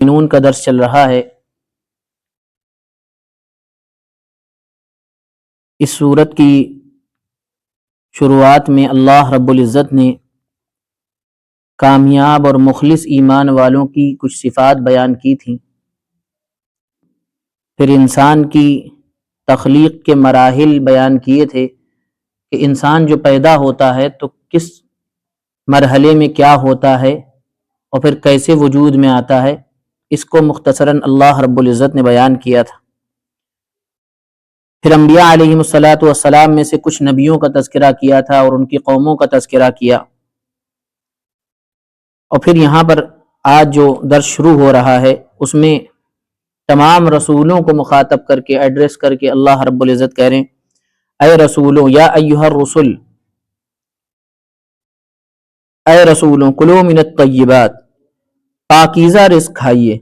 نون کا درس چل رہا ہے۔ اس سورت کی شروعات میں اللہ رب العزت نے کامیاب اور مخلص ایمان والوں کی کچھ صفات بیان کی تھیں، پھر انسان کی تخلیق کے مراحل بیان کیے تھے کہ انسان جو پیدا ہوتا ہے تو کس مرحلے میں کیا ہوتا ہے اور پھر کیسے وجود میں آتا ہے، اس کو مختصراً اللہ رب العزت نے بیان کیا تھا۔ پھر انبیاء علیہم الصلاۃ والسلام میں سے کچھ نبیوں کا تذکرہ کیا تھا اور ان کی قوموں کا تذکرہ کیا، اور پھر یہاں پر آج جو درس شروع ہو رہا ہے اس میں تمام رسولوں کو مخاطب کر کے ایڈریس کر کے اللہ رب العزت کہہ رہے ہیں، اے رسولوں، یا ایھا الرسل، اے رسولوں، کلوا من الطیبات، پاکیزہ رزق کھائیے۔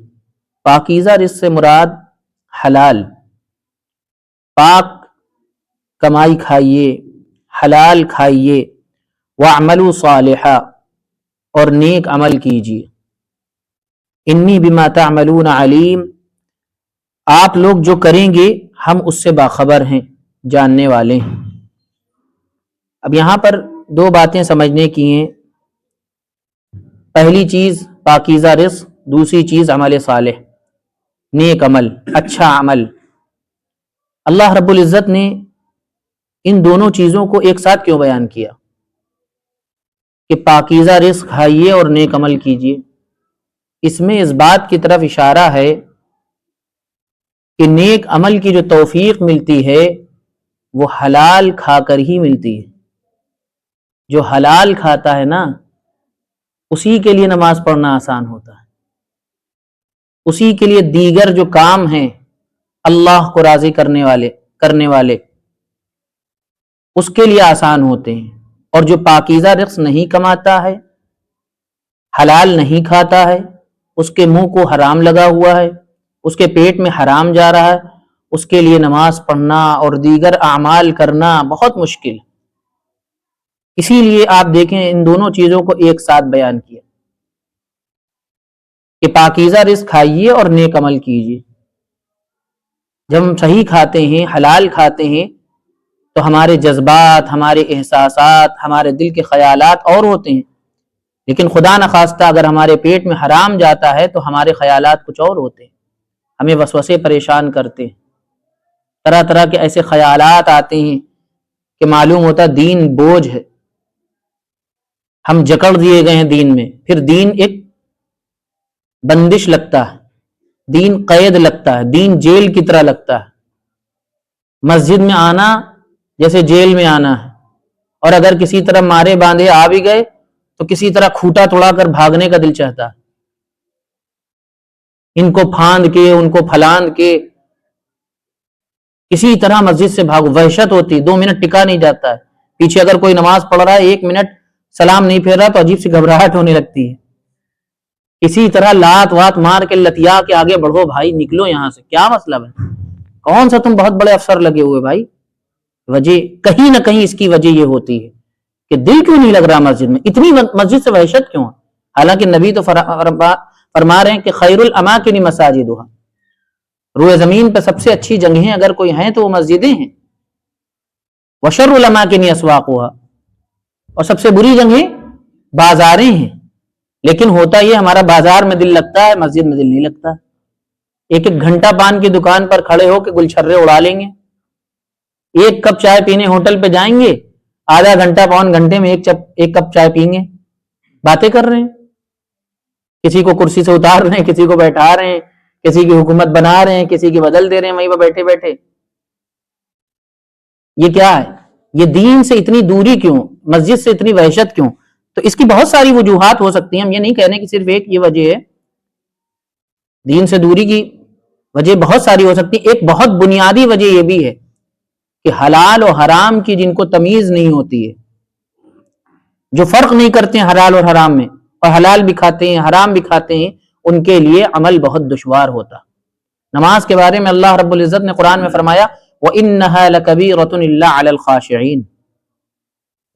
پاکیزہ رزق سے مراد حلال، پاک کمائی کھائیے، حلال کھائیے، وَاعْمَلُوا صَالِحًا، اور نیک عمل کیجیے۔ انی بما تعملون علیم، آپ لوگ جو کریں گے ہم اس سے باخبر ہیں، جاننے والے ہیں۔ اب یہاں پر دو باتیں سمجھنے کی ہیں، پہلی چیز پاکیزہ رزق، دوسری چیز عمل صالح، نیک عمل، اچھا عمل۔ اللہ رب العزت نے ان دونوں چیزوں کو ایک ساتھ کیوں بیان کیا کہ پاکیزہ رزق کھائیے اور نیک عمل کیجیے؟ اس میں اس بات کی طرف اشارہ ہے کہ نیک عمل کی جو توفیق ملتی ہے وہ حلال کھا کر ہی ملتی ہے۔ جو حلال کھاتا ہے نا، اسی کے لیے نماز پڑھنا آسان ہوتا ہے، اسی کے لیے دیگر جو کام ہیں اللہ کو راضی کرنے والے اس کے لیے آسان ہوتے ہیں۔ اور جو پاکیزہ رزق نہیں کماتا ہے، حلال نہیں کھاتا ہے، اس کے منہ کو حرام لگا ہوا ہے، اس کے پیٹ میں حرام جا رہا ہے، اس کے لیے نماز پڑھنا اور دیگر اعمال کرنا بہت مشکل ہے۔ اسی لیے آپ دیکھیں ان دونوں چیزوں کو ایک ساتھ بیان کیا کہ پاکیزہ رزق کھائیے اور نیک عمل کیجیے۔ جب ہم صحیح کھاتے ہیں، حلال کھاتے ہیں، تو ہمارے جذبات، ہمارے احساسات، ہمارے دل کے خیالات اور ہوتے ہیں، لیکن خدا نخواستہ اگر ہمارے پیٹ میں حرام جاتا ہے تو ہمارے خیالات کچھ اور ہوتے ہیں، ہمیں وسوسے پریشان کرتے ہیں، طرح طرح کے ایسے خیالات آتے ہیں کہ معلوم ہوتا ہے دین بوجھ ہے، ہم جکڑ دیے گئے ہیں دین میں، پھر دین ایک بندش لگتا ہے، دین قید لگتا ہے، دین جیل کی طرح لگتا ہے۔ مسجد میں آنا جیسے جیل میں آنا ہے، اور اگر کسی طرح مارے باندھے آ بھی گئے تو کسی طرح کھوٹا توڑا کر بھاگنے کا دل چاہتا ہے، ان کو پھاند کے، ان کو پھلاند کے کسی طرح مسجد سے بھاگو، وحشت ہوتی، 2 منٹ ٹکا نہیں جاتا ہے۔ پیچھے اگر کوئی نماز پڑھ رہا ہے 1 منٹ سلام نہیں پھیر رہا تو عجیب سی گھبراہٹ ہونے لگتی ہے، کسی طرح لات وات مار کے لتیا کے آگے بڑھو، بھائی نکلو یہاں سے، کیا مطلب ہے؟ کون سا تم بہت بڑے افسر لگے ہوئے بھائی؟ وجہ کہیں نہ کہیں اس کی وجہ یہ ہوتی ہے کہ دل کیوں نہیں لگ رہا مسجد میں، اتنی مسجد سے وحشت کیوں ہے؟ حالانکہ نبی تو فرما رہے ہیں کہ خیر الاماکن مساجدھا، روئے زمین پہ سب سے اچھی جگہیں اگر کوئی ہیں تو وہ مسجدیں ہیں، وشر الاماکن اسواقھا، اور سب سے بری جگہیں بازاریں ہیں۔ لیکن ہوتا یہ ہمارا بازار میں دل لگتا ہے، مسجد میں دل نہیں لگتا۔ 1 گھنٹہ پان کی دکان پر کھڑے ہو کے گلچھرے اڑا لیں گے، 1 کپ چائے پینے ہوٹل پہ جائیں گے، آدھا گھنٹہ پون گھنٹے میں 1 کپ چائے پئیں گے، باتیں کر رہے ہیں، کسی کو کرسی سے اتار رہے ہیں، کسی کو بیٹھا رہے ہیں، کسی کی حکومت بنا رہے ہیں، کسی کی بدل دے رہے ہیں وہیں پہ بیٹھے بیٹھے۔ یہ کیا ہے؟ یہ دین سے اتنی دوری کیوں، مسجد سے اتنی وحشت کیوں؟ تو اس کی بہت ساری وجوہات ہو سکتی ہیں، ہم یہ نہیں کہہ رہے کہ صرف ایک یہ وجہ ہے، دین سے دوری کی وجہ بہت ساری ہو سکتی۔ ایک بہت بنیادی وجہ یہ بھی ہے کہ حلال و حرام کی جن کو تمیز نہیں ہوتی ہے، جو فرق نہیں کرتے ہیں حلال اور حرام میں، اور حلال بھی کھاتے ہیں حرام بھی کھاتے ہیں، ان کے لیے عمل بہت دشوار ہوتا۔ نماز کے بارے میں اللہ رب العزت نے قرآن میں فرمایا وَإِنَّهَا لَكَبِيرَةٌ إِلَّا عَلَى الْخَاشِعِينَ،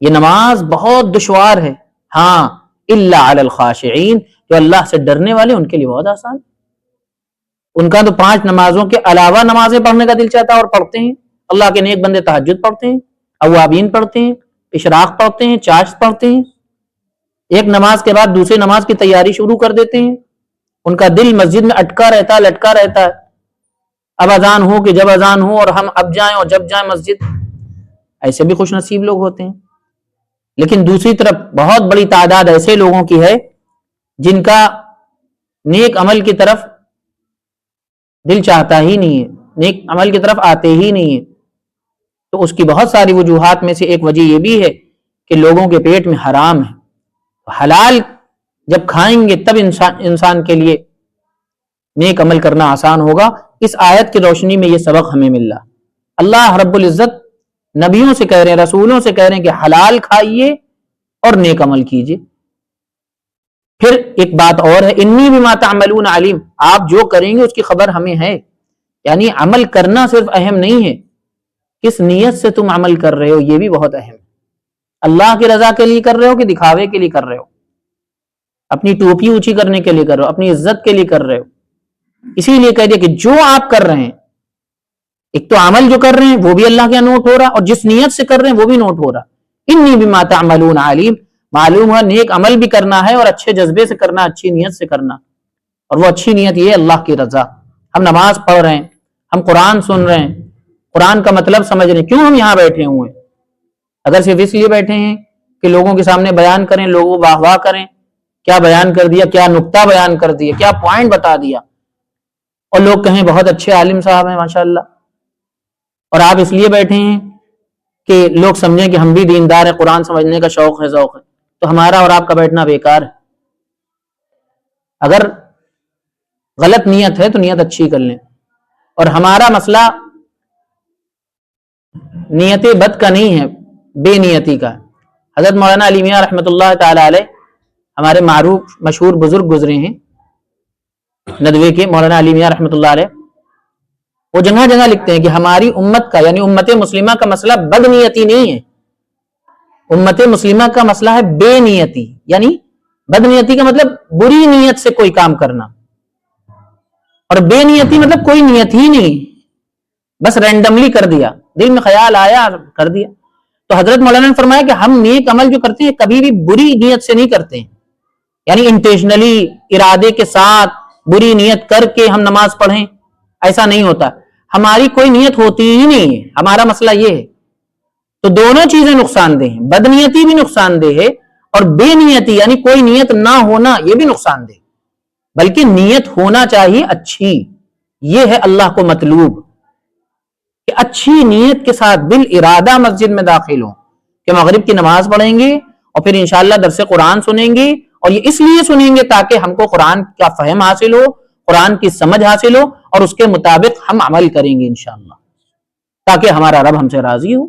یہ نماز بہت دشوار ہے، ہاں إِلَّا عَلَى الْخَاشِعِينَ، جو اللہ سے ڈرنے والے ان کے لیے بہت آسان۔ ان کا تو 5 نمازوں کے علاوہ نمازیں پڑھنے کا دل چاہتا ہے اور پڑھتے ہیں. اللہ کے نیک بندے تہجد پڑھتے ہیں، اوابین پڑھتے ہیں، اشراق پڑھتے ہیں، چاشت پڑھتے ہیں، ایک نماز کے بعد دوسری نماز کی تیاری شروع کر دیتے ہیں. ان کا دل مسجد میں اٹکا رہتا ہے، لٹکا رہتا ہے. اب اذان ہو کہ جب اذان ہو اور ہم اب جائیں اور جب جائیں مسجد. ایسے بھی خوش نصیب لوگ ہوتے ہیں. لیکن دوسری طرف بہت بڑی تعداد ایسے لوگوں کی ہے جن کا نیک عمل کی طرف دل چاہتا ہی نہیں ہے، نیک عمل کی طرف آتے ہی نہیں ہے. تو اس کی بہت ساری وجوہات میں سے ایک وجہ یہ بھی ہے کہ لوگوں کے پیٹ میں حرام ہے. حلال جب کھائیں گے تب انسان کے لیے نیک عمل کرنا آسان ہوگا. اس آیت کی روشنی میں یہ سبق ہمیں مل رہا. اللہ رب العزت نبیوں سے کہہ رہے ہیں، رسولوں سے کہہ رہے ہیں کہ حلال کھائیے اور نیک عمل کیجیے. پھر ایک بات اور ہے، انی بما تعملون علیم، آپ جو کریں گے اس کی خبر ہمیں ہے. یعنی عمل کرنا صرف اہم نہیں ہے، کس نیت سے تم عمل کر رہے ہو یہ بھی بہت اہم ہے. اللہ کی رضا کے لیے کر رہے ہو کہ دکھاوے کے لیے کر رہے ہو، اپنی ٹوپی اونچی کرنے کے لیے کر رہے ہو، اپنی عزت کے لیے کر رہے ہو. اسی لیے کہہ دیا کہ جو آپ کر رہے ہیں، ایک تو عمل جو کر رہے ہیں وہ بھی اللہ کے نوٹ ہو رہا، اور جس نیت سے کر رہے ہیں وہ بھی نوٹ ہو رہا. انی بما تعملون علیم، معلوم ہے نیک عمل بھی کرنا ہے اور اچھے جذبے سے کرنا، اچھی نیت سے کرنا. اور وہ اچھی نیت یہ ہے اللہ کی رضا. ہم نماز پڑھ رہے ہیں، ہم قرآن سن رہے ہیں، قرآن کا مطلب سمجھ رہے ہیں، کیوں ہم یہاں بیٹھے ہوئے ہیں؟ اگر صرف اس لیے بیٹھے ہیں کہ لوگوں کے سامنے بیان کریں، لوگوں واہ واہ کریں، کیا بیان کر دیا، کیا نقطہ بیان کر دیا، کیا پوائنٹ بتا دیا، اور لوگ کہیں بہت اچھے عالم صاحب ہیں ماشاءاللہ، اور آپ اس لیے بیٹھے ہیں کہ لوگ سمجھیں کہ ہم بھی دیندار ہیں، قرآن سمجھنے کا شوق ہے، ذوق ہے، تو ہمارا اور آپ کا بیٹھنا بیکار ہے. اگر غلط نیت ہے تو نیت اچھی کر لیں. اور ہمارا مسئلہ نیت بد کا نہیں ہے، بے نیتی کا. حضرت مولانا علی میاں رحمۃ اللہ تعالی علیہ ہمارے معروف مشہور بزرگ گزرے ہیں ندوے کے، مولانا علی میاں رحمۃ اللہ علیہ. وہ جگہ جگہ لکھتے ہیں کہ ہماری امت کا یعنی امت مسلمہ کا مسئلہ بد نیتی نہیں ہے، امت مسلمہ کا مسئلہ ہے بے نیتی. یعنی بد نیتی کا مطلب بری نیت سے کوئی کام کرنا، اور بے نیتی مطلب کوئی نیت ہی نہیں، بس رینڈملی کر دیا، دل میں خیال آیا کر دیا. تو حضرت مولانا نے فرمایا کہ ہم نیک عمل جو کرتے ہیں کبھی بھی بری نیت سے نہیں کرتے ہیں. یعنی انٹینشنلی، ارادے کے ساتھ بری نیت کر کے ہم نماز پڑھیں، ایسا نہیں ہوتا. ہماری کوئی نیت ہوتی ہی نہیں ہے، ہمارا مسئلہ یہ ہے. تو دونوں چیزیں نقصان دہ ہیں، بد نیتی بھی نقصان دہ ہے اور بے نیتی یعنی کوئی نیت نہ ہونا یہ بھی نقصان دہ. بلکہ نیت ہونا چاہیے اچھی، یہ ہے اللہ کو مطلوب کہ اچھی نیت کے ساتھ بال ارادہ مسجد میں داخل ہوں کہ مغرب کی نماز پڑھیں گے اور پھر انشاءاللہ درس قرآن سنیں گے، اور یہ اس لیے سنیں گے تاکہ ہم کو قرآن کا فہم حاصل ہو، قرآن کی سمجھ حاصل ہو، اور اس کے مطابق ہم عمل کریں گے انشاءاللہ، تاکہ ہمارا رب ہم سے راضی ہو،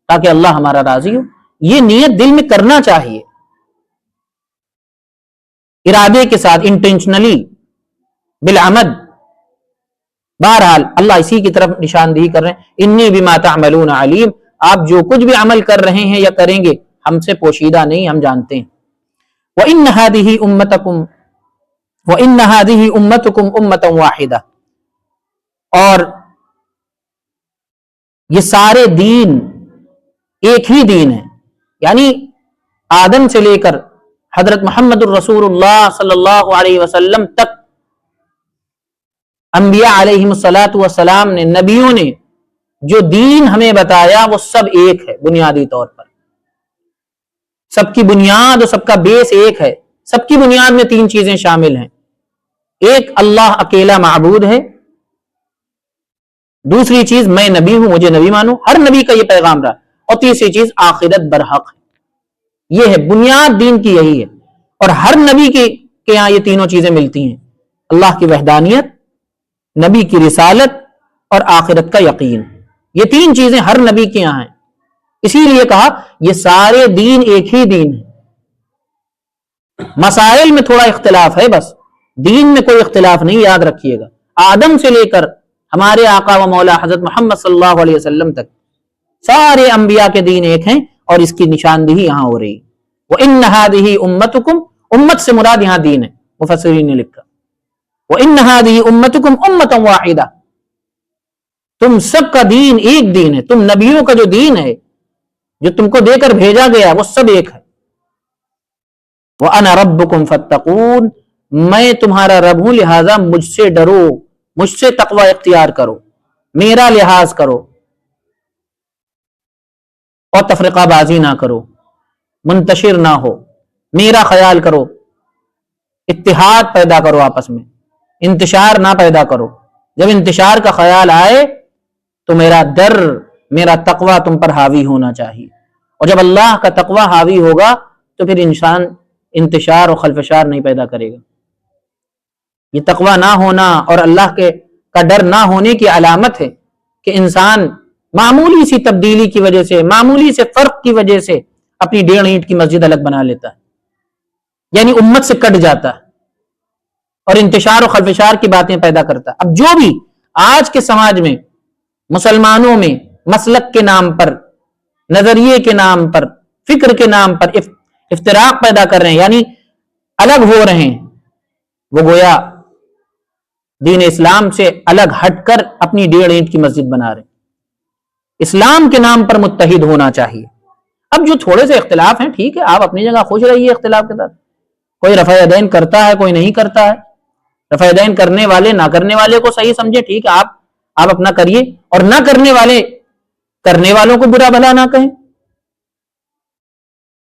تاکہ اللہ ہمارا راضی ہو. یہ نیت دل میں کرنا چاہیے ارادے کے ساتھ، انٹینشنلی، بالعمد. بہرحال اللہ اسی کی طرف نشاندہی کر رہے ہیں، انی بما تعملون علیم، آپ جو کچھ بھی عمل کر رہے ہیں یا کریں گے ہم سے پوشیدہ نہیں، ہم جانتے ہیں. وَإِنَّ هَذِهِ أُمَّتُكُمْ أُمَّةً وَاحِدَةً، اور یہ سارے دین ایک ہی دین ہے. یعنی آدم سے لے کر حضرت محمد الرسول اللہ صلی اللہ علیہ وسلم تک انبیاء علیہم الصلاۃ والسلام نے، نبیوں نے جو دین ہمیں بتایا وہ سب ایک ہے. بنیادی طور پر سب کی بنیاد اور سب کا بیس ایک ہے. سب کی بنیاد میں 3 چیزیں شامل ہیں. ایک، اللہ اکیلا معبود ہے. دوسری چیز، میں نبی ہوں، مجھے نبی مانو، ہر نبی کا یہ پیغام رہا. اور تیسری چیز، آخرت برحق ہے. یہ ہے بنیاد دین کی، یہی ہے. اور ہر نبی کے یہاں یہ تینوں چیزیں ملتی ہیں، اللہ کی وحدانیت، نبی کی رسالت اور آخرت کا یقین. یہ 3 چیزیں ہر نبی کے یہاں ہیں. اسی لیے کہا یہ سارے دین ایک ہی دین ہے. مسائل میں تھوڑا اختلاف ہے، بس دین میں کوئی اختلاف نہیں، یاد رکھیے گا. آدم سے لے کر ہمارے آقا و مولا حضرت محمد صلی اللہ علیہ وسلم تک سارے انبیاء کے دین ایک ہیں، اور اس کی نشاندہی یہاں ہو رہی. وَإِنَّ هَذِهِ أُمَّتُكُمْ، امت سے مراد یہاں دین ہے، مفسرین نے لکھا. وَإِنَّ هَذِهِ أُمَّتُكُمْ أُمَّةً وَاحِدَةً، تم سب کا دین ایک دین ہے، تم نبیوں کا جو دین ہے جو تم کو دے کر بھیجا گیا وہ سب ایک ہے۔ وَأَنَا رَبُّكُمْ فَاتَّقُونَ، میں تمہارا رب ہوں لہذا مجھ سے ڈرو، مجھ سے تقوی اختیار کرو، میرا لحاظ کرو اور تفرقہ بازی نہ کرو، منتشر نہ ہو، میرا خیال کرو، اتحاد پیدا کرو، آپس میں انتشار نہ پیدا کرو۔ جب انتشار کا خیال آئے تو میرا ڈر، میرا تقوی تم پر حاوی ہونا چاہیے، اور جب اللہ کا تقوی حاوی ہوگا تو پھر انسان انتشار اور خلفشار نہیں پیدا کرے گا۔ یہ تقوی نہ ہونا اور اللہ کا ڈر نہ ہونے کی علامت ہے کہ انسان معمولی سی تبدیلی کی وجہ سے، معمولی سے فرق کی وجہ سے اپنی 1.5 اینٹ کی مسجد الگ بنا لیتا ہے، یعنی امت سے کٹ جاتا ہے اور انتشار و خلفشار کی باتیں پیدا کرتا ہے۔ اب جو بھی آج کے سماج میں مسلمانوں میں مسلک کے نام پر، نظریے کے نام پر، فکر کے نام پر افتراق پیدا کر رہے ہیں، یعنی الگ ہو رہے ہیں، وہ گویا دین اسلام سے الگ ہٹ کر اپنی 1.5 اینٹ کی مسجد بنا رہے ہیں۔ اسلام کے نام پر متحد ہونا چاہیے۔ اب جو تھوڑے سے اختلاف ہیں ٹھیک ہے، آپ اپنی جگہ خوش رہیے اختلاف کے ساتھ، کوئی رفع یدین کرتا ہے کوئی نہیں کرتا ہے، رفع یدین کرنے والے نہ کرنے والے کو صحیح سمجھے، ٹھیک ہے، آپ اپنا کریے، اور نہ کرنے والے کرنے والوں کو برا بھلا نہ کہیں،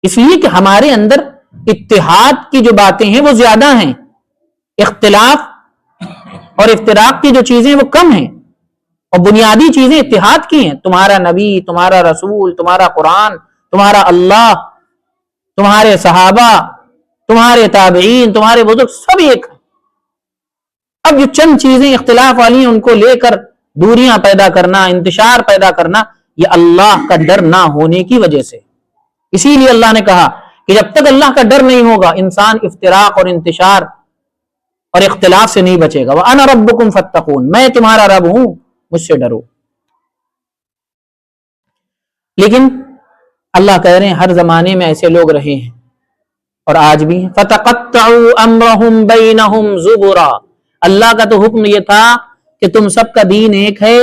اس لیے کہ ہمارے اندر اتحاد کی جو باتیں ہیں وہ زیادہ ہیں، اختلاف اور افتراق کی جو چیزیں وہ کم ہیں، اور بنیادی چیزیں اتحاد کی ہیں۔ تمہارا نبی، تمہارا رسول، تمہارا قرآن، تمہارا اللہ، تمہارے صحابہ، تمہارے تابعین، تمہارے بزرگ، سب ایک ہیں۔ اب جو چند چیزیں اختلاف والی ہیں ان کو لے کر دوریاں پیدا کرنا، انتشار پیدا کرنا، یہ اللہ کا ڈر نہ ہونے کی وجہ سے۔ اسی لیے اللہ نے کہا کہ جب تک اللہ کا ڈر نہیں ہوگا انسان افتراق اور انتشار اور اختلاف سے نہیں بچے گا۔ وَأَنَا رَبُّكُمْ فَاتَّقُونَ، میں تمہارا رب ہوں، مجھ سے ڈرو۔ لیکن اللہ کہہ رہے ہیں ہر زمانے میں ایسے لوگ رہے ہیں اور آج بھی ہیں۔ فَتَقَطَّعُوا أَمْرَهُمْ بَيْنَهُمْ زُبُرًا، اللہ کا تو حکم یہ تھا کہ تم سب کا دین ایک ہے،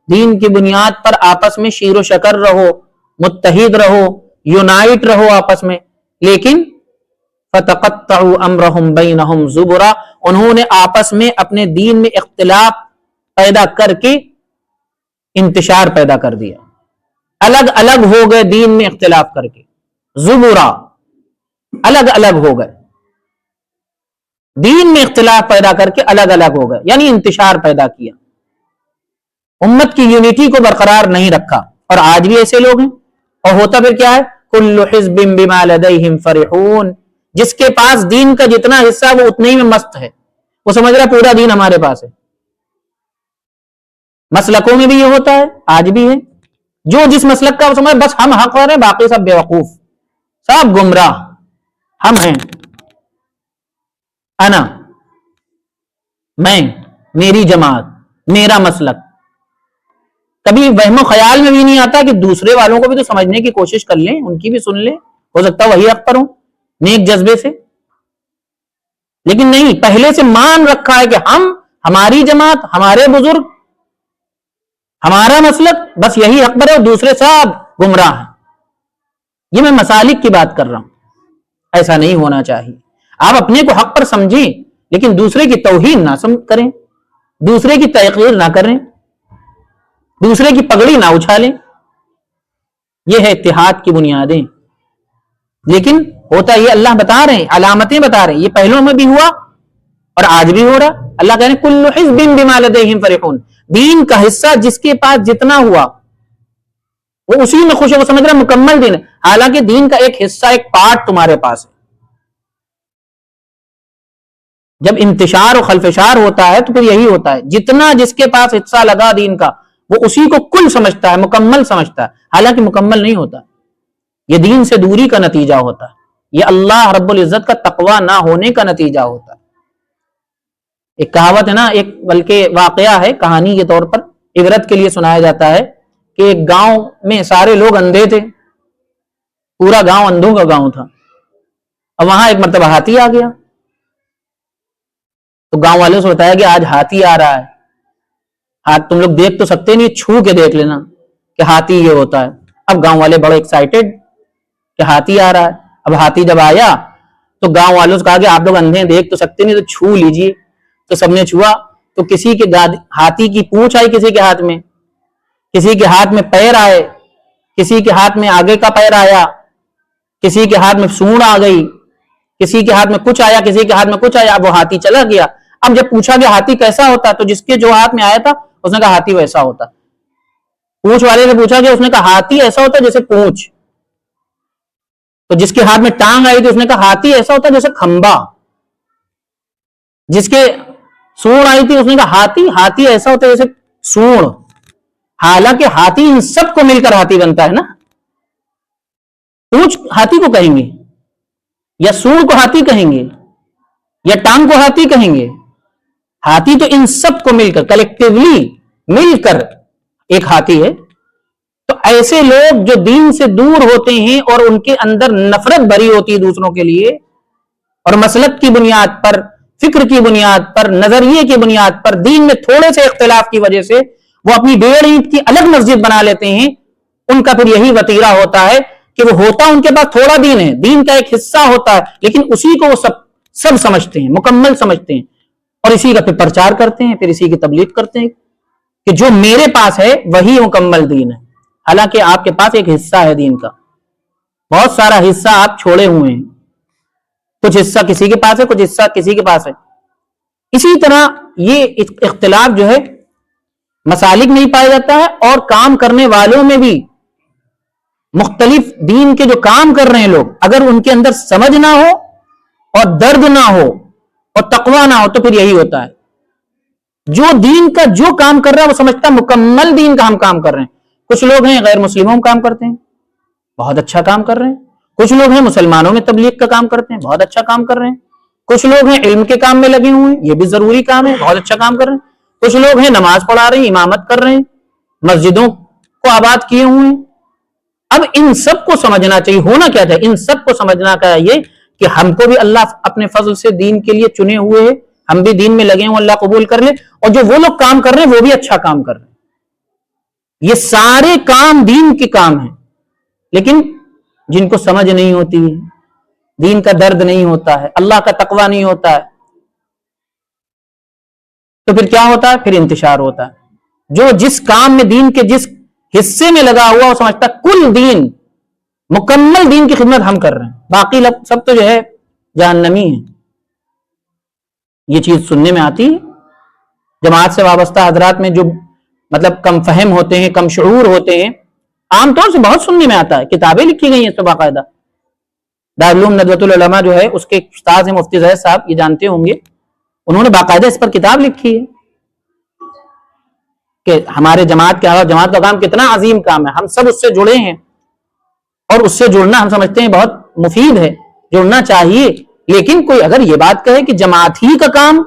دین کی بنیاد پر آپس میں شیر و شکر رہو، متحد رہو، یونائٹ رہو آپس میں، لیکن فَتَقَطَّعُوا أَمْرَهُمْ بَيْنَهُمْ زُبُرًا، انہوں نے آپس میں اپنے دین میں اختلاف پیدا کر کے انتشار پیدا کر دیا، الگ الگ ہو گئے دین میں اختلاف کر کے، زبرا، الگ الگ ہو گئے، دین میں اختلاف پیدا کر کے الگ الگ ہو گئے، یعنی انتشار پیدا کیا، امت کی یونٹی کو برقرار نہیں رکھا۔ اور آج بھی ایسے لوگ ہیں، اور ہوتا پھر کیا ہے، کل حزب بما لدیہم فرحون، جس کے پاس دین کا جتنا حصہ وہ اتنے ہی میں مست ہے، وہ سمجھ رہا پورا دین ہمارے پاس ہے۔ مسلکوں میں بھی یہ ہوتا ہے، آج بھی ہے، جو جس مسلک کا وہ سمجھ بس ہم حق ہیں، باقی سب بیوقوف، سب گمراہ، ہم ہیں، انا، میں، میری جماعت، میرا مسلک۔ کبھی وہم و خیال میں بھی نہیں آتا کہ دوسرے والوں کو بھی تو سمجھنے کی کوشش کر لیں، ان کی بھی سن لیں، ہو سکتا ہے وہی حق پر ہوں، نیک جذبے سے، لیکن نہیں، پہلے سے مان رکھا ہے کہ ہماری جماعت، ہمارے بزرگ، ہمارا مسلک، بس یہی حق پر ہے، اور دوسرے سب گمراہ ہیں۔ یہ میں مسالک کی بات کر رہا ہوں، ایسا نہیں ہونا چاہیے۔ آپ اپنے کو حق پر سمجھیں لیکن دوسرے کی توہین نہ کریں، دوسرے کی تحقیر نہ کریں، دوسرے کی پگڑی نہ اچھالیں، یہ ہے اتحاد کی بنیادیں۔ لیکن ہوتا یہ اللہ بتا رہے ہیں، علامتیں بتا رہے ہیں، یہ پہلوں میں بھی ہوا اور آج بھی ہو رہا۔ اللہ کہہ رہے ہیں کل حزب بما لدیہم فرحون، دین کا حصہ جس کے پاس جتنا ہوا وہ اسی میں خوش ہے، وہ سمجھ رہا مکمل دین ہے، حالانکہ دین کا ایک حصہ، ایک پارٹ تمہارے پاس ہے۔ جب انتشار و خلفشار ہوتا ہے تو پھر یہی ہوتا ہے، جتنا جس کے پاس حصہ لگا دین کا وہ اسی کو کل سمجھتا ہے، مکمل سمجھتا ہے، حالانکہ مکمل نہیں ہوتا، یہ دین سے دوری کا نتیجہ ہوتا ہے، یہ اللہ رب العزت کا تقوی نہ ہونے کا نتیجہ ہوتا ہے۔ ایک کہاوت ہے نا، ایک بلکہ واقعہ ہے، کہانی کے طور پر عبرت کے لیے سنایا جاتا ہے کہ ایک گاؤں میں سارے لوگ اندھے تھے، پورا گاؤں اندھوں کا گاؤں تھا، اور وہاں ایک مرتبہ ہاتھی آ گیا، تو گاؤں والوں سے بتایا کہ آج ہاتھی آ رہا ہے، ہاتھ تم لوگ دیکھ تو سکتے نہیں، چھو کے دیکھ لینا کہ ہاتھی یہ ہوتا ہے۔ اب گاؤں والے بڑے ایکسائٹیڈ کہ ہاتھی آ رہا ہے۔ اب ہاتھی جب آیا تو گاؤں والوں سے کہا کہ آپ لوگ اندھے دیکھ تو سکتے نہیں، تو چھو لیجیے۔ تو سب نے چھوا، تو کسی کے ہاتھی کی پونچھ آئی کسی کے ہاتھ میں، کسی کے ہاتھ میں پیر آئے، کسی کے ہاتھ میں آگے کا پیر آیا، کسی کے ہاتھ میں سونڈ آ گئی، کسی کے ہاتھ میں کچھ آیا، کسی کے ہاتھ میں کچھ آیا۔ اب وہ ہاتھی چلا گیا۔ اب جب پوچھا کہ ہاتھی کیسا ہوتا، تو جس کے جو ہاتھ میں آیا تھا اس نے کہا ہاتھی ویسا ہوتا۔ پونچھ والے سے پوچھا کہ اس نے کہا ہاتھی ایسا ہوتا جیسے پونچھ۔ تو جس کے ہاتھ میں ٹانگ آئی تھی اس نے کہا ہاتھی ایسا ہوتا جیسے کھمبا۔ جس کے سونڈ آئی تھی اس نے کہا ہاتھی ایسا ہوتا جیسے سونڈ۔ حالانکہ ہاتھی ان سب کو مل کر ہاتھی بنتا ہے نا۔ پونچھ ہاتھی کو کہیں گے، یا سونڈ کو ہاتھی کہیں گے، یا ٹانگ کو ہاتھی کہیں گے؟ ہاتھی تو ان سب کو مل کر، کلیکٹیولی مل کر ایک ہاتھی ہے۔ تو ایسے لوگ جو دین سے دور ہوتے ہیں اور ان کے اندر نفرت بھری ہوتی ہے دوسروں کے لیے، اور مسلک کی بنیاد پر، فکر کی بنیاد پر، نظریے کی بنیاد پر، دین میں تھوڑے سے اختلاف کی وجہ سے وہ اپنی 1.5 اینٹ کی الگ مسجد بنا لیتے ہیں۔ ان کا پھر یہی وتیرہ ہوتا ہے کہ وہ ہوتا ان کے پاس تھوڑا دین ہے، دین کا ایک حصہ ہوتا ہے، لیکن اسی کو وہ سب سمجھتے ہیں، مکمل سمجھتے ہیں، اور اسی کا پھر پرچار کرتے ہیں، پھر اسی کی تبلیغ کرتے ہیں کہ جو میرے پاس ہے وہی مکمل دین ہے۔ حالانکہ آپ کے پاس ایک حصہ ہے دین کا، بہت سارا حصہ آپ چھوڑے ہوئے ہیں، کچھ حصہ کسی کے پاس ہے، کچھ حصہ کسی کے پاس ہے۔ اسی طرح یہ اختلاف جو ہے مسالک نہیں پایا جاتا ہے، اور کام کرنے والوں میں بھی مختلف دین کے جو کام کر رہے ہیں لوگ، اگر ان کے اندر سمجھ نہ ہو اور درد نہ ہو اور تقویٰ نہ ہو تو پھر یہی ہوتا ہے۔ جو دین کا جو کام کر رہا ہے وہ سمجھتا ہے مکمل دین کا ہم کام کر رہے ہیں۔ کچھ لوگ ہیں غیر مسلموں میں کام کرتے ہیں، بہت اچھا کام کر رہے ہیں۔ کچھ لوگ ہیں مسلمانوں میں تبلیغ کا کام کرتے ہیں، بہت اچھا کام کر رہے ہیں۔ کچھ لوگ ہیں علم کے کام میں لگے ہوئے ہیں، یہ بھی ضروری کام ہے، بہت اچھا کام کر رہے ہیں۔ کچھ لوگ ہیں نماز پڑھا رہے ہیں، امامت کر رہے ہیں، مسجدوں کو آباد کیے ہوئے ہیں۔ اب ان سب کو سمجھنا چاہیے، ہونا کیا چاہیے، ان سب کو سمجھنا چاہیے کہ ہم کو بھی اللہ اپنے فضل سے دین کے لیے چنے ہوئے ہیں، ہم بھی دین میں لگے ہوں، اللہ قبول کر لے، اور جو وہ لوگ کام کر رہے ہیں وہ بھی اچھا کام کر رہے ہیں۔ یہ سارے کام دین کے کام ہیں، لیکن جن کو سمجھ نہیں ہوتی ہے، دین کا درد نہیں ہوتا ہے، اللہ کا تقویٰ نہیں ہوتا ہے، تو پھر کیا ہوتا ہے؟ پھر انتشار ہوتا ہے۔ جو جس کام میں دین کے جس حصے میں لگا ہوا وہ سمجھتا ہے کل دین، مکمل دین کی خدمت ہم کر رہے ہیں، باقی سب تو جو ہے جہنمی ہے۔ یہ چیز سننے میں آتی ہے جماعت سے وابستہ حضرات میں، جو مطلب کم فہم ہوتے ہیں، کم شعور ہوتے ہیں، عام طور سے بہت سننے میں آتا ہے، کتابیں لکھی گئی ہیں اس پہ باقاعدہ۔ دارالعلوم ندوۃ العلماء جو ہے اس کے استاد ہیں مفتی زید صاحب، یہ جانتے ہوں گے، انہوں نے باقاعدہ اس پر کتاب لکھی ہے کہ ہمارے جماعت کا کام کتنا عظیم کام ہے، ہم سب اس سے جڑے ہیں، اور اس سے جڑنا ہم سمجھتے ہیں بہت مفید ہے، جڑنا چاہیے۔ لیکن کوئی اگر یہ بات کہے کہ جماعت ہی کا کام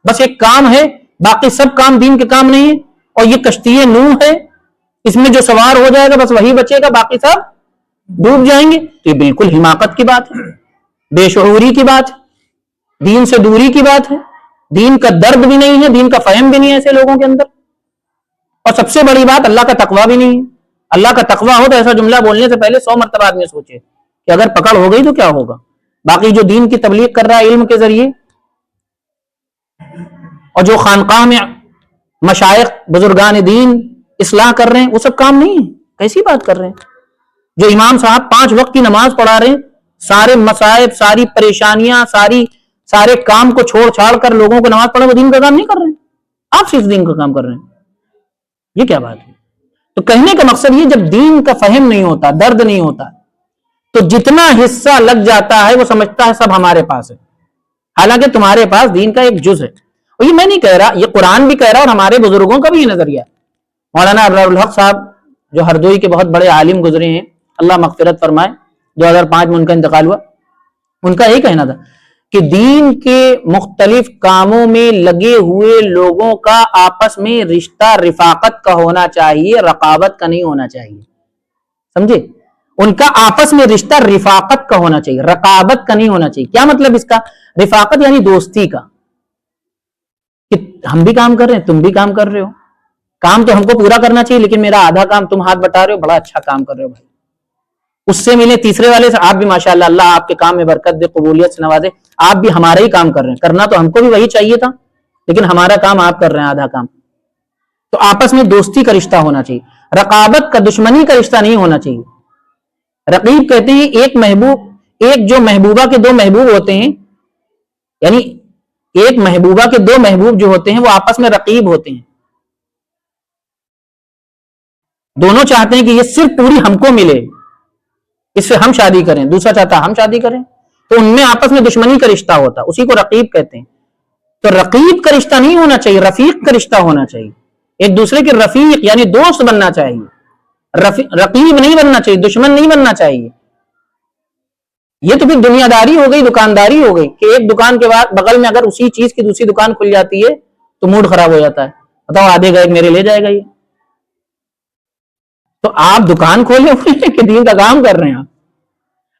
بس ایک کام ہے، باقی سب کام دین کے کام نہیں ہے، اور یہ کشتی نوح ہے، اس میں جو سوار ہو جائے گا بس وہی بچے گا، باقی سب ڈوب جائیں گے، تو یہ بالکل حماقت کی بات ہے، بے شعوری کی بات ہے، دین سے دوری کی بات ہے، دین کا درد بھی نہیں ہے، دین کا فہم بھی نہیں ہے ایسے لوگوں کے اندر، اور سب سے بڑی بات اللہ کا تقویٰ بھی نہیں ہے۔ اللہ کا تقویٰ ہو تو ایسا جملہ بولنے سے پہلے 100 مرتبہ آدمی سوچے کہ اگر پکڑ ہو گئی تو کیا ہوگا۔ باقی جو دین کی تبلیغ کر رہا ہے علم کے ذریعے، اور جو خانقاہ میں مشائخ بزرگان دین اصلاح کر رہے ہیں، وہ سب کام نہیں ہے، کیسی بات کر رہے ہیں؟ جو امام صاحب 5 وقت کی نماز پڑھا رہے ہیں، سارے مصائب، ساری پریشانیاں، سارے کام کو چھوڑ چھاڑ کر لوگوں کو نماز پڑھا، وہ دین کا کام نہیں کر رہے ہیں، آپ صرف دین کا کام کر رہے ہیں، یہ کیا بات ہے؟ تو کہنے کا مقصد یہ، جب دین کا فہم نہیں ہوتا، درد نہیں ہوتا، تو جتنا حصہ لگ جاتا ہے وہ سمجھتا ہے سب ہمارے پاس ہے، حالانکہ تمہارے پاس دین کا ایک جز ہے۔ اور یہ میں نہیں کہہ رہا، یہ قرآن بھی کہہ رہا اور ہمارے بزرگوں کا بھی یہ نظریہ ہے۔ مولانا ابرار الحق صاحب جو ہردوئی کے بہت بڑے عالم گزرے ہیں، اللہ مغفرت فرمائے، 2005 میں ان کا انتقال ہوا، ان کا یہی کہنا تھا کہ دین کے مختلف کاموں میں لگے ہوئے لوگوں کا آپس میں رشتہ رفاقت کا ہونا چاہیے، رقابت کا نہیں ہونا چاہیے، سمجھے؟ ان کا آپس میں رشتہ رفاقت کا ہونا چاہیے، رقابت کا نہیں ہونا چاہیے۔ کیا مطلب اس کا؟ رفاقت یعنی دوستی کا، ہم بھی کام کر رہے ہیں، تم بھی کام کر رہے ہو، کام تو ہم کو پورا کرنا چاہیے، لیکن میرا آدھا کام تم ہاتھ بٹا رہے ہو، بڑا اچھا کام کر رہے ہو بھائی، اس سے ملے تیسرے والے سے، آپ بھی ماشاءاللہ اللہ آپ کے کام میں برکت دے، قبولیت سے نوازے، آپ بھی ہمارا ہی کام کر رہے ہیں، کرنا تو ہم کو بھی وہی چاہیے تھا، لیکن ہمارا کام آپ کر رہے ہیں آدھا کام. تو آپس میں دوستی کا رشتہ ہونا چاہیے، رقابت کا، دشمنی کا رشتہ نہیں ہونا چاہیے. رقیب کہتے ہیں ایک جو محبوبہ کے دو محبوب ہوتے ہیں، یعنی ایک محبوبہ کے دو محبوب جو ہوتے ہیں وہ آپس میں رقیب ہوتے ہیں، دونوں چاہتے ہیں کہ یہ صرف پوری ہم کو ملے، اس سے ہم شادی کریں، دوسرا چاہتا ہم شادی کریں، تو ان میں آپس میں دشمنی کا رشتہ ہوتا، اسی کو رقیب کہتے ہیں. تو رقیب کا رشتہ نہیں ہونا چاہیے، رفیق کا رشتہ ہونا چاہیے، ایک دوسرے کے رفیق یعنی دوست بننا چاہیے، رقیب نہیں بننا چاہیے، دشمن نہیں بننا چاہیے. یہ تو پھر دنیا داری ہو گئی، دکانداری ہو گئی، کہ ایک دکان کے بعد بغل میں اگر اسی چیز کی دوسری دکان کھل جاتی ہے تو موڈ خراب ہو جاتا ہے، بتاؤ آدھے گئے میرے لے جائے گا یہ. تو آپ دکان کھولے ہوئے ہیں کہ دین کا کام کر رہے ہیں؟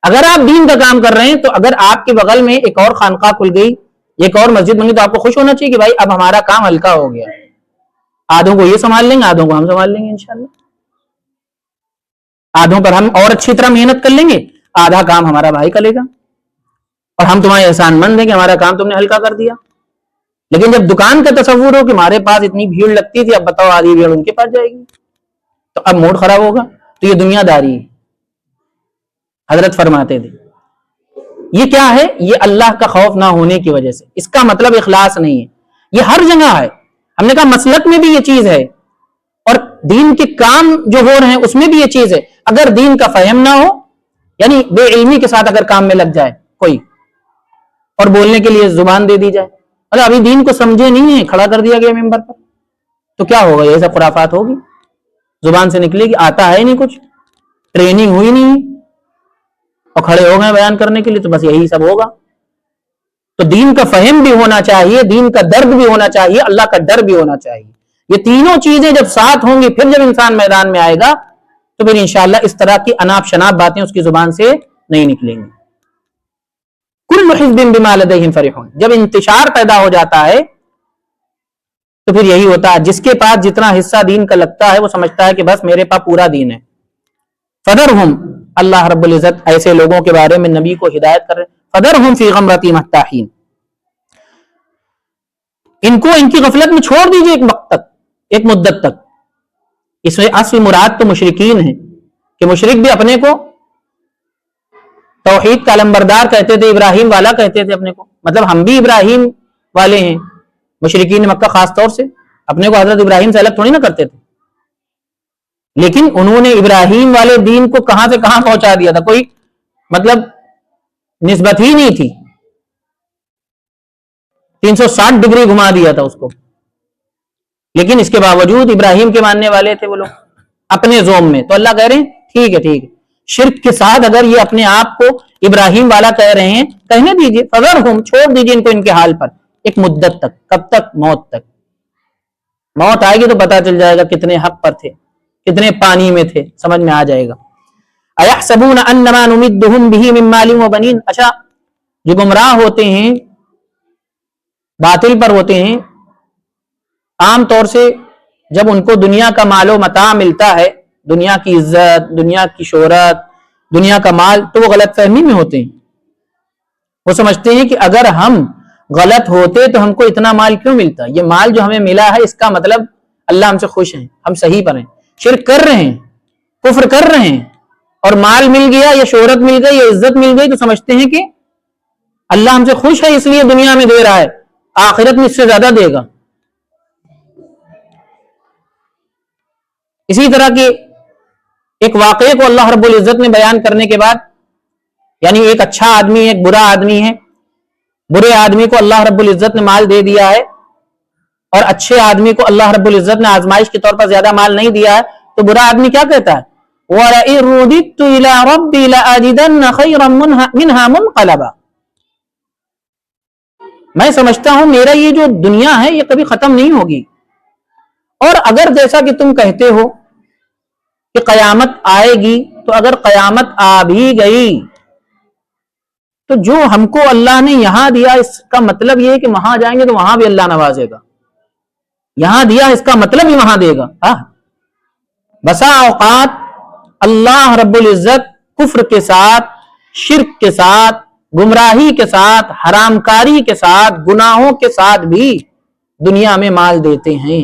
اگر آپ دین کا کام کر رہے ہیں تو اگر آپ کے بغل میں ایک اور خانقاہ کھل گئی، ایک اور مسجد بن گئی، تو آپ کو خوش ہونا چاہیے کہ بھائی اب ہمارا کام ہلکا ہو گیا، آدھوں کو یہ سنبھال لیں گے، آدھوں کو ہم سنبھال لیں گے انشاءاللہ، آدھوں پر ہم اور اچھی طرح محنت کر لیں گے، آدھا کام ہمارا بھائی کرے گا، اور ہم تمہارے احسان مند ہیں کہ ہمارا کام تم نے ہلکا کر دیا. لیکن جب دکان کا تصور ہو کہ ہمارے پاس اتنی بھیڑ لگتی تھی، اب بتاؤ آدھی بھیڑ ان کے پاس جائے گی، تو اب موڈ خراب ہوگا. تو یہ دنیا داری ہے. حضرت فرماتے تھے یہ کیا ہے؟ یہ اللہ کا خوف نہ ہونے کی وجہ سے، اس کا مطلب اخلاص نہیں ہے، یہ ہر جگہ ہے. ہم نے کہا مسلک میں بھی یہ چیز ہے، اور دین کے کام جو ہو رہے ہیں اس میں بھی یہ چیز ہے. اگر دین کا فہم نہ ہو، یعنی بے علمی کے ساتھ اگر کام میں لگ جائے کوئی اور بولنے کے لیے زبان دے دی جائے، اگر ابھی دین کو سمجھے نہیں ہے، کھڑا کر دیا گیا ممبر پر، تو کیا ہوگا؟ یہ سب خرافات ہوگی، زبان سے نکلے گی، آتا ہے نہیں کچھ، ٹریننگ ہوئی نہیں اور کھڑے ہو گئے بیان کرنے کے لیے، تو بس یہی سب ہوگا. تو دین کا فہم بھی ہونا چاہیے، دین کا درد بھی ہونا چاہیے، اللہ کا ڈر بھی ہونا چاہیے. یہ تینوں چیزیں جب ساتھ ہوں گی، پھر جب انسان میدان میں آئے گا تو پھر انشاءاللہ اس طرح کی اناپ شناپ باتیں اس کی زبان سے نہیں نکلیں گی. کل حزب بما لدیہم فرحون، جب انتشار پیدا ہو جاتا ہے تو پھر یہی ہوتا ہے، جس کے پاس جتنا حصہ دین کا لگتا ہے وہ سمجھتا ہے کہ بس میرے پاس پورا دین ہے. فذرہم، اللہ رب العزت ایسے لوگوں کے بارے میں نبی کو ہدایت کر رہے، فذرہم فی غمرتہم حتی حین، ان کو ان کی غفلت میں چھوڑ دیجئے ایک وقت تک، ایک مدت تک. اس میں اصل مراد تو مشرکین ہیں، کہ مشرک بھی اپنے کو توحید کا علمبردار کہتے تھے، ابراہیم والا کہتے تھے اپنے کو، مطلب ہم بھی ابراہیم والے ہیں. مشرکین مکہ خاص طور سے اپنے کو حضرت ابراہیم سے الگ تھوڑی نہ کرتے تھے، لیکن انہوں نے ابراہیم والے دین کو کہاں سے کہاں پہنچا دیا تھا، کوئی مطلب نسبت ہی نہیں تھی، 360 ڈگری گھما دیا تھا اس کو. لیکن اس کے باوجود ابراہیم کے ماننے والے تھے وہ لوگ اپنے زوم میں. تو اللہ کہہ رہے ہیں ٹھیک ہے ٹھیک ہے، شرک کے ساتھ اگر یہ اپنے آپ کو ابراہیم والا کہہ رہے ہیں، کہنے دیجئے، فذرہم، چھوڑ دیجئے ان کو ان کے حال پر ایک مدت تک. کب تک؟ موت تک. موت آئے گی تو پتا چل جائے گا کتنے حق پر تھے، کتنے پانی میں تھے، سمجھ میں آ جائے گا. اَيَحْسَبُونَ أَنَّمَا نُمِدُّهُمْ بِهِ مِن مَالٍ وَبَنِينَ، اچھا جو گمراہ ہوتے ہیں، باطل پر ہوتے ہیں، عام طور سے جب ان کو دنیا کا مال و متاع ملتا ہے، دنیا کی عزت، دنیا کی شہرت، دنیا کا مال، تو وہ غلط فہمی میں ہوتے ہیں. وہ سمجھتے ہیں کہ اگر ہم غلط ہوتے تو ہم کو اتنا مال کیوں ملتا، یہ مال جو ہمیں ملا ہے اس کا مطلب اللہ ہم سے خوش ہیں، ہم صحیح پر ہیں. شرک کر رہے ہیں، کفر کر رہے ہیں، اور مال مل گیا یا شہرت مل گئی یا عزت مل گئی تو سمجھتے ہیں کہ اللہ ہم سے خوش ہے اس لیے دنیا میں دے رہا ہے، آخرت میں اس سے زیادہ دے گا. اسی طرح کے ایک واقعے کو اللہ رب العزت نے بیان کرنے کے بعد، یعنی ایک اچھا آدمی ہے، ایک برا آدمی ہے، برے آدمی کو اللہ رب العزت نے مال دے دیا ہے اور اچھے آدمی کو اللہ رب العزت نے آزمائش کے طور پر زیادہ مال نہیں دیا ہے، تو برا آدمی کیا کہتا ہے؟ وَلَئِن رُدِدتُّ إِلَىٰ رَبِّي لَأَجِدَنَّ خَيْرًا مِنْهَا مُنْقَلَبًا، میں سمجھتا ہوں میرا یہ جو دنیا ہے یہ کبھی ختم نہیں ہوگی، اور اگر جیسا کہ تم کہتے ہو کہ قیامت آئے گی، تو اگر قیامت آ بھی گئی تو جو ہم کو اللہ نے یہاں دیا اس کا مطلب یہ ہے کہ وہاں جائیں گے تو وہاں بھی اللہ نوازے گا. یہاں دیا اس کا مطلب ہی وہاں دے گا. بسا اوقات اللہ رب العزت کفر کے ساتھ، شرک کے ساتھ، گمراہی کے ساتھ، حرام کاری کے ساتھ، گناہوں کے ساتھ بھی دنیا میں مال دیتے ہیں،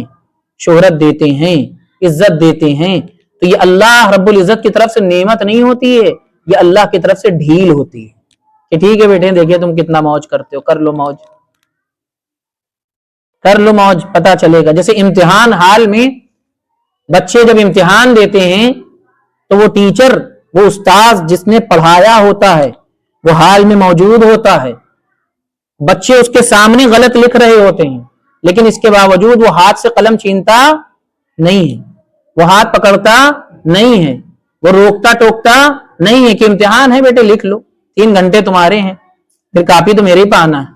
شہرت دیتے ہیں، عزت دیتے ہیں. تو یہ اللہ رب العزت کی طرف سے نعمت نہیں ہوتی ہے، یہ اللہ کی طرف سے ڈھیل ہوتی ہے کہ ٹھیک ہے بیٹے دیکھیں تم کتنا موج کرتے ہو، کر لو موج، کر لو موج، پتا چلے گا. جیسے امتحان حال میں بچے جب امتحان دیتے ہیں تو وہ ٹیچر، وہ استاذ جس نے پڑھایا ہوتا ہے وہ حال میں موجود ہوتا ہے، بچے اس کے سامنے غلط لکھ رہے ہوتے ہیں لیکن اس کے باوجود وہ ہاتھ سے قلم چھینتا نہیں ہے، وہ ہاتھ پکڑتا نہیں ہے، وہ روکتا ٹوکتا نہیں ہے کہ امتحان ہے بیٹے لکھ لو، 3 گھنٹے تمہارے ہیں، پھر کاپی تو میرے ہی پہ آنا ہے،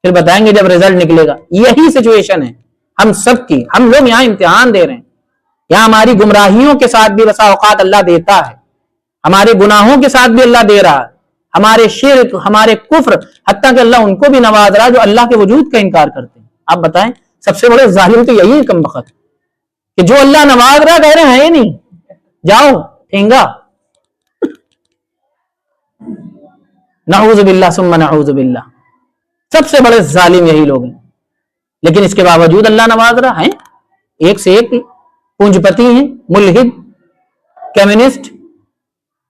پھر بتائیں گے جب رزلٹ نکلے گا. یہی سچویشن ہے ہم سب کی. ہم لوگ یہاں امتحان دے رہے ہیں، یہاں ہماری گمراہیوں کے ساتھ بھی بسا اوقات اللہ دیتا ہے، ہمارے گناہوں کے ساتھ بھی اللہ دے رہا ہے، ہمارے شرک، ہمارے کفر، حتیٰ کہ اللہ ان کو بھی نواز رہا جو اللہ کے وجود کا انکار کرتے ہیں. آپ بتائیں سب سے بڑے ظالم تو یہی ہے کم بخت کہ جو اللہ نواز رہا کہہ رہے ہیں نہیں، جاؤ ٹھینگا. نعوذ باللہ ثم نعوذ باللہ. سب سے بڑے ظالم یہی لوگ ہیں، لیکن اس کے باوجود اللہ نواز رہا ہے. ایک سے ایک پونج پتی ہیں، ملحد، کمیونسٹ،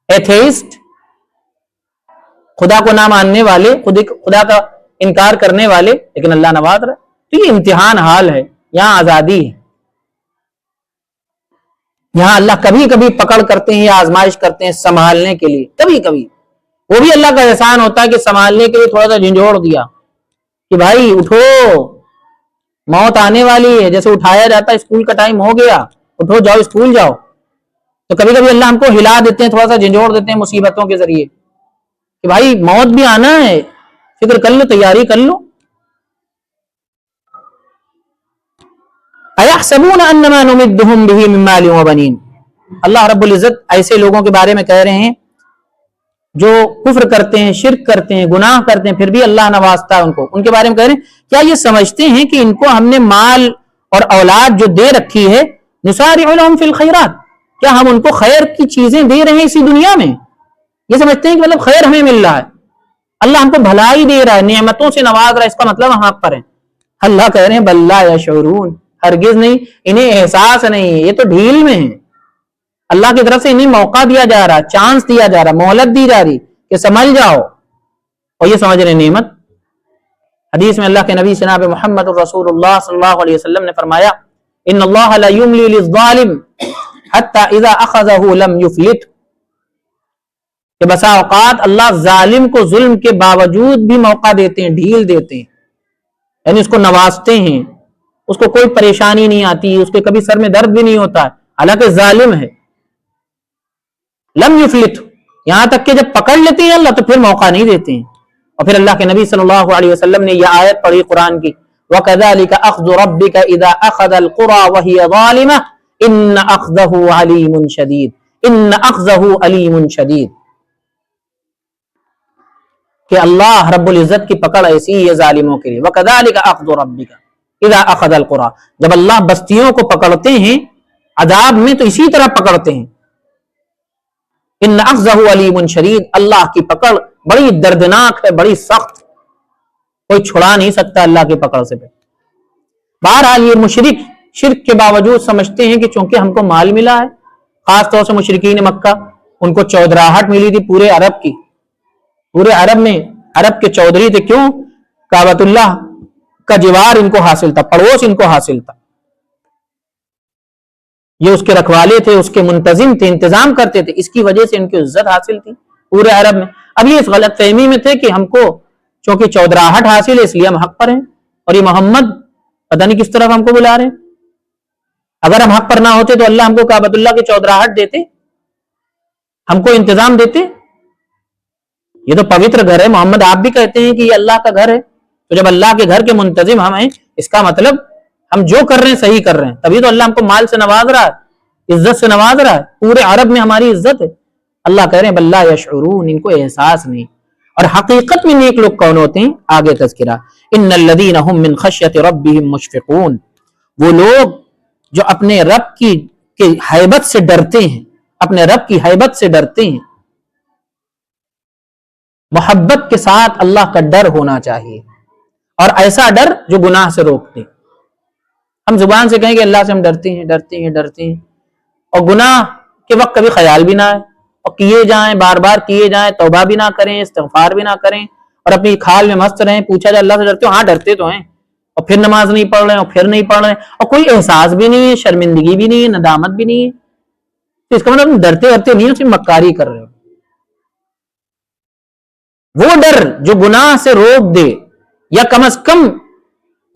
ایتھیسٹ، خدا کو نہ ماننے والے، خدا کا انکار کرنے والے، لیکن اللہ نواز رہا. تو یہ امتحان حال ہے، یہاں آزادی ہے. یہاں اللہ کبھی کبھی پکڑ کرتے ہیں یا آزمائش کرتے ہیں سنبھالنے کے لیے، کبھی کبھی وہ بھی اللہ کا احسان ہوتا ہے کہ سنبھالنے کے لیے تھوڑا سا جھنجھوڑ دیا کہ بھائی اٹھو موت آنے والی ہے. جیسے اٹھایا جاتا ہے اسکول کا ٹائم ہو گیا، اٹھو جاؤ اسکول جاؤ. تو کبھی کبھی اللہ ہم کو ہلا دیتے ہیں، تھوڑا سا جھنجھوڑ دیتے ہیں مصیبتوں کے ذریعے کہ بھائی موت بھی آنا ہے، فکر کر لو، تیاری کر لو. اَيَحْسَبُونَ أَنَّمَا نُمِدُّهُمْ بِهِ مِن مَالٍ وَبَنِينَ. اللہ رب العزت ایسے لوگوں کے بارے میں کہہ رہے ہیں جو کفر کرتے ہیں، شرک کرتے ہیں، گناہ کرتے ہیں، پھر بھی اللہ نوازتا ہے ان کو. ان کے بارے میں کہہ رہے ہیں کیا یہ سمجھتے ہیں کہ ان کو ہم نے مال اور اولاد جو دے رکھی ہے، نُسَارِعُ لَهُمْ فِي الْخَيْرَاتِ، کیا ہم ان کو خیر کی چیزیں دے رہے ہیں اسی دنیا میں؟ یہ سمجھتے ہیں کہ مطلب خیر ہمیں مل رہا ہے، اللہ ہم کو بھلائی دے رہا ہے، نعمتوں سے نواز رہا ہے، اس کا مطلب ہم حق پر ہیں. اللہ کہہ رہے ہیں بل لا یشعرون، ہرگز نہیں، انہیں احساس نہیں ہے، یہ تو ڈھیل میں ہے. اللہ کی طرف سے انہیں موقع دیا جا رہا، چانس دیا جا رہا، مہلت دی جا رہی کہ سمجھ جاؤ، اور یہ سمجھ رہے نعمت. حدیث میں اللہ کے نبی جناب محمد رسول اللہ صلی اللہ علیہ وسلم نے فرمایا ان اللہ لا یملی للظالم حتی اذا اخذہ لم یفلت، کہ بسا اوقات اللہ ظالم کو ظلم کے باوجود بھی موقع دیتے ہیں، ڈھیل دیتے ہیں، یعنی اس کو نوازتے ہیں، اس کو کوئی پریشانی نہیں آتی، اس کے کبھی سر میں درد بھی نہیں ہوتا، حالانکہ ظالم ہے. لم یفلت، یہاں تک کہ جب پکڑ لیتے ہیں اللہ تو پھر موقع نہیں دیتے ہیں. اور پھر اللہ کے نبی صلی اللہ علیہ وسلم نے یہ آیت پڑھی قرآن کی وَكَذَلِكَ أَخْذُ رَبِّكَ إِذَا أَخَذَ الْقُرَى وَهِيَ ظَالِمَةٌ إِنَّ أَخْذَهُ عَلِيمٌ شَدِيدٌ، إِنَّ أَخْذَهُ عَلِيمٌ شَدِيدٌ، کہ اللہ رب العزت کی پکڑ ایسی ہے ظالموں کے لیے. وَكَذَلِكَ أَخْذُ رَبِّكَ إِذَا أَخَذَ الْقُرَى، جب اللہ بستیوں کو پکڑتے ہیں عذاب میں تو اسی طرح پکڑتے ہیں. ان اخذہ علیم شدید، اللہ کی پکڑ بڑی دردناک ہے، بڑی سخت، کوئی چھڑا نہیں سکتا اللہ کی پکڑ سے. بہرحال یہ مشرک شرک کے باوجود سمجھتے ہیں کہ چونکہ ہم کو مال ملا ہے، خاص طور سے مشرکین مکہ، ان کو چودراہٹ ملی تھی پورے عرب کی، پورے عرب میں عرب کے چودھری تھے. کیوں؟ کعبۃ اللہ کا جوار ان کو حاصل تھا، پڑوس ان کو حاصل تھا، یہ اس کے رکھوالے تھے، اس کے منتظم تھے، انتظام کرتے تھے، اس کی وجہ سے ان کی عزت حاصل تھی پورے عرب میں. اب یہ اس غلط فہمی میں تھے کہ ہم کو چونکہ چودراہٹ حاصل ہے اس لیے ہم حق پر ہیں، اور یہ محمد پتہ نہیں کس طرف ہم کو بلا رہے ہیں. اگر ہم حق پر نہ ہوتے تو اللہ ہم کو کعبۃ اللہ کی چودراہٹ دیتے، ہم کو انتظام دیتے. یہ تو پوتر گھر ہے، محمد آپ بھی کہتے ہیں کہ یہ اللہ کا گھر ہے، تو جب اللہ کے گھر کے منتظم ہم ہیں، اس کا مطلب ہم جو کر رہے ہیں صحیح کر رہے ہیں، تبھی تو اللہ ہم کو مال سے نواز رہا ہے، عزت سے نواز رہا ہے، پورے عرب میں ہماری عزت ہے. اللہ کہہ رہے ہیں بل لا یشعرون، ان کو احساس نہیں. اور حقیقت میں نیک لوگ کون ہوتے ہیں؟ آگے تذکرہ ان الذین هم من خشیۃ ربهم مشفقون، وہ لوگ جو اپنے رب کی ہیبت سے ڈرتے ہیں، اپنے رب کی ہیبت سے ڈرتے ہیں. محبت کے ساتھ اللہ کا ڈر ہونا چاہیے، اور ایسا ڈر جو گناہ سے روکتے. ہم زبان سے کہیں کہ اللہ سے ہم ڈرتے ہیں ڈرتے ہیں ڈرتے ہیں، اور گناہ کے وقت کبھی خیال بھی نہ آئے، اور کیے جائیں، بار بار کیے جائیں، توبہ بھی نہ کریں، استغفار بھی نہ کریں، اور اپنی کھال میں مست رہیں. پوچھا جائے اللہ سے ڈرتے ہو؟ ہاں ڈرتے تو ہیں، اور پھر نماز نہیں پڑھ رہے ہیں، اور پھر نہیں پڑھ رہے ہیں، اور کوئی احساس بھی نہیں ہے، شرمندگی بھی نہیں ہے، ندامت بھی نہیں ہے. تو اس کا مطلب ڈرتے نہیں ہو، صرف مکاری کر رہے ہو. وہ ڈر جو گناہ سے روک دے یا کم از کم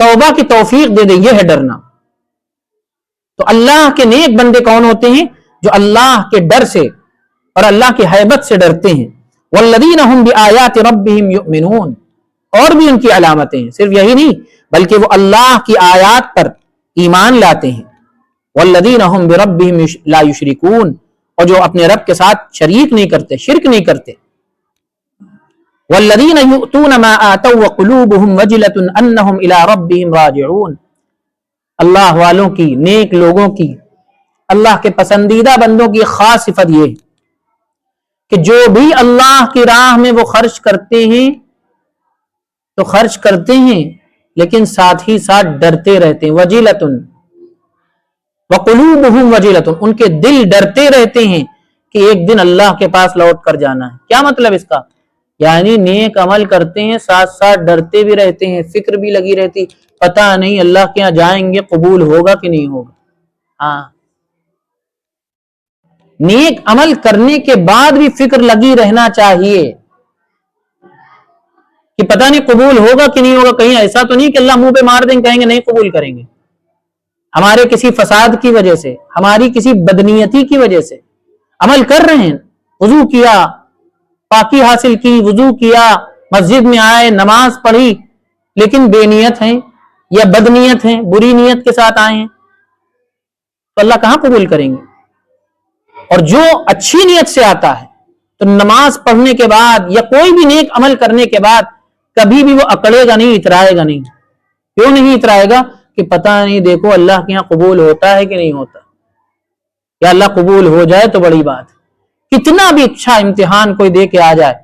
توبہ کی توفیق دے دے، یہ ہے ڈرنا. تو اللہ کے نیک بندے کون ہوتے ہیں؟ جو اللہ کے ڈر سے اور اللہ کی ہیبت سے ڈرتے ہیں. والذین هم بآیات ربهم یؤمنون، اور بھی ان کی علامتیں ہیں، صرف یہی نہیں بلکہ وہ اللہ کی آیات پر ایمان لاتے ہیں. والذین هم بربهم لا یشرکون، اور جو اپنے رب کے ساتھ شریک نہیں کرتے، شرک نہیں کرتے. والذین یؤتون ما آتوا وقلوبهم وجلة انہم الی ربهم راجعون. اللہ والوں کی، نیک لوگوں کی، اللہ کے پسندیدہ بندوں کی خاص صفت یہ ہے کہ جو بھی اللہ کی راہ میں وہ خرچ کرتے ہیں تو خرچ کرتے ہیں، لیکن ساتھ ہی ساتھ ڈرتے رہتے ہیں. وجلۃ وقلوبہم وجلۃ، ان کے دل ڈرتے رہتے ہیں کہ ایک دن اللہ کے پاس لوٹ کر جانا ہے. کیا مطلب اس کا؟ یعنی نیک عمل کرتے ہیں، ساتھ ساتھ ڈرتے بھی رہتے ہیں، فکر بھی لگی رہتی، پتہ نہیں اللہ کے یہاں جائیں گے قبول ہوگا کہ نہیں ہوگا. ہاں، نیک عمل کرنے کے بعد بھی فکر لگی رہنا چاہیے کہ پتہ نہیں قبول ہوگا کہ نہیں ہوگا. کہیں ایسا تو نہیں کہ اللہ منہ پہ مار دیں، کہیں گے نہیں قبول کریں گے. ہمارے کسی فساد کی وجہ سے، ہماری کسی بدنیتی کی وجہ سے عمل کر رہے ہیں، وضو کیا، پاکی حاصل کی، وضو کیا، مسجد میں آئے، نماز پڑھی، لیکن بے نیت ہیں یا بد نیت ہیں، بری نیت کے ساتھ آئے ہیں، تو اللہ کہاں قبول کریں گے؟ اور جو اچھی نیت سے آتا ہے تو نماز پڑھنے کے بعد یا کوئی بھی نیک عمل کرنے کے بعد کبھی بھی وہ اکڑے گا نہیں، اترائے گا نہیں. کیوں نہیں اترائے گا؟ کہ پتہ نہیں دیکھو اللہ کے یہاں قبول ہوتا ہے کہ نہیں ہوتا. یا اللہ قبول ہو جائے تو بڑی بات. کتنا بھی اچھا امتحان کوئی دے کے آ جائے،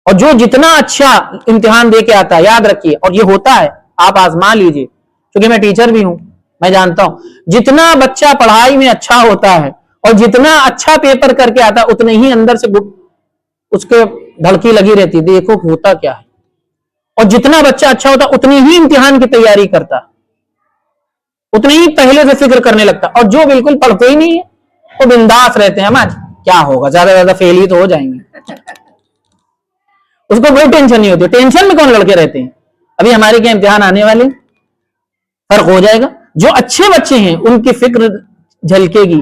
اور جو جتنا اچھا امتحان دے کے آتا ہے، یاد رکھیے، اور یہ ہوتا ہے، آپ آزما لیجئے، کیونکہ میں ٹیچر بھی ہوں، میں جانتا ہوں جتنا بچہ پڑھائی میں اچھا ہوتا ہے اور جتنا اچھا پیپر کر کے آتا ہے، اتنے ہی اندر سے اس کے دھڑکی لگی رہتی، دیکھو ہوتا کیا ہے. اور جتنا بچہ اچھا ہوتا اتنی ہی امتحان کی تیاری کرتا، اتنے ہی پہلے سے فکر کرنے لگتا. اور جو بالکل پڑھتے ہی نہیں ہے وہ بنداس رہتے ہیں، ہمارا کیا ہوگا، زیادہ زیادہ فیل ہی تو ہو جائیں گے، اس کو کوئی ٹینشن نہیں ہوتی. ٹینشن میں کون لڑکے رہتے ہیں؟ ابھی ہمارے کیا امتحان آنے والے، فرق ہو جائے گا. جو اچھے بچے ہیں ان کی فکر جھلکے گی،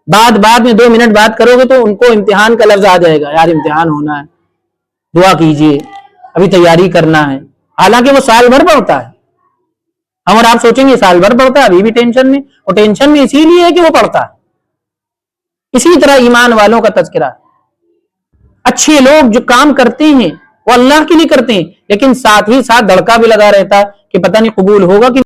بعد میں 2 منٹ بات کرو گے تو ان کو امتحان کا لفظ آ جائے گا، یار امتحان ہونا ہے، دعا کیجئے، ابھی تیاری کرنا ہے. حالانکہ وہ سال بھر پڑھتا ہے. ہم اور آپ سوچیں گے سال بھر پڑھتا ہے، ابھی بھی ٹینشن میں، اور ٹینشن میں اسی لیے ہے کہ وہ پڑھتا ہے. اسی طرح ایمان والوں کا تذکرہ، اچھے لوگ جو کام کرتے ہیں وہ اللہ کے لیے کرتے ہیں، لیکن ساتھ ہی ساتھ دھڑکا بھی لگا رہتا ہے کہ پتہ نہیں قبول ہوگا کہ